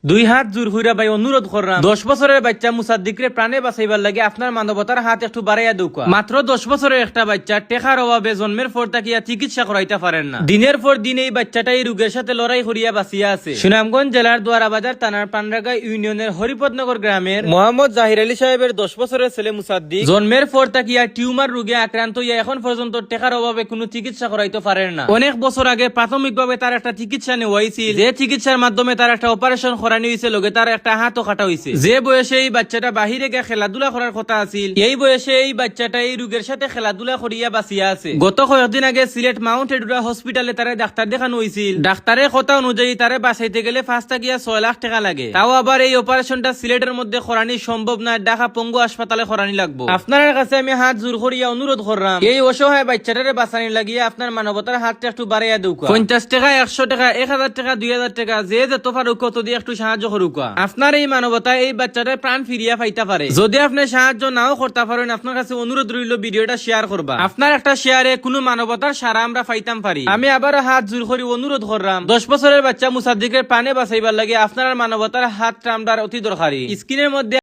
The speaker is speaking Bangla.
দুই হাত জোর হইরা ভাই অনুরোধ করলাম 10 বছরের বাচ্চা মুসাদ্দিকরে প্রাণে বাঁচাইবার লাগে আপনার মানবতার হাত একটু বাড়াইয়া দৌকা। মাত্র 10 বছরের একটা বাচ্চা টেকার অভাবে জন্মের পর তাকিয়া চিকিৎসা করাইতে পারেন না। দিনের পর দিন এই বাচ্চাটা এই রোগের সাথে লড়াই করিয়া বাঁচিয়া আছে। সুনামগঞ্জ জেলার দোয়ারাবাজার থানার পান্ডাগা ইউনিয়নের হরিপদনগর গ্রামের মোহাম্মদ জাহির আলী সাহেবের 10 বছরের ছেলে মুসাদ্দিক জন্মের পর তাকিয়া টিউমার রোগে আক্রান্ত হইয়া এখন পর্যন্ত টেকার অভাবে কোনো চিকিৎসা করাইতে পারেন না। অনেক বছর আগে প্রাথমিকভাবে তার একটা চিকিৎসা নেওয়া হয়েছিল, যে চিকিৎসার মাধ্যমে তার একটা অপারেশন করানো হয়েছে, লগে তার একটা হাতও কাটা হয়েছে। যে বয়সে এই বাচ্চাটা বাহিরে গিয়ে খেলাধুলা করার কথা আছিল, এই বয়সে এই বাচ্চাটা এই রোগের সাথে খেলাধুলা করিয়া বাঁচিয়া আছে। গত কয়েকদিন আগে সিলেট মাউন্ট এডুরা হসপিটালে তারে ডাক্তার দেখানো হয়েছিল। ডাক্তারের কথা অনুযায়ী তারে বাঁচাইতে গেলে 5 থেকে 6 লাখ টাকা লাগে। তাও আবার এই অপারেশনটা সিলেটের মধ্যে করানি সম্ভব না, ঢাকা পঙ্গু হাসপাতালে করানি লাগবে। আপনার কাছে আমি হাত জোর করিয়া অনুরোধ করলাম, এই অসহায় বাচ্চাটারে বাঁচানি লাগিয়ে আপনার মানবতার হাতটা একটু বাড়াইয়া দৌকা। 50 টাকা, 100 টাকা, 1000 টাকা, 2000 টাকা, যে যত পারুক কত দিয়ে একটু সাহায্য করুকা। আপনার এই মানবতা এই বাচ্চাটার প্রাণ ফিরিয়া পাইতে পারে। যদি আপনি সাহায্য নাও করতে পারেন, আপনার কাছে অনুরোধ রইল ভিডিওটা শেয়ার করবা। আপনার একটা শেয়ারে কোনো মানবতার সারা আমরা পাইতাম পারি। আমি আবার হাত জোর করি অনুরোধ করলাম, 10 বছরের বাচ্চা মুসাদ্দিকের প্রাণে বাঁচাইবার লাগে আপনার মানবতার হাতটা আমরা অতি দরকারি। স্ক্রিনের মধ্যে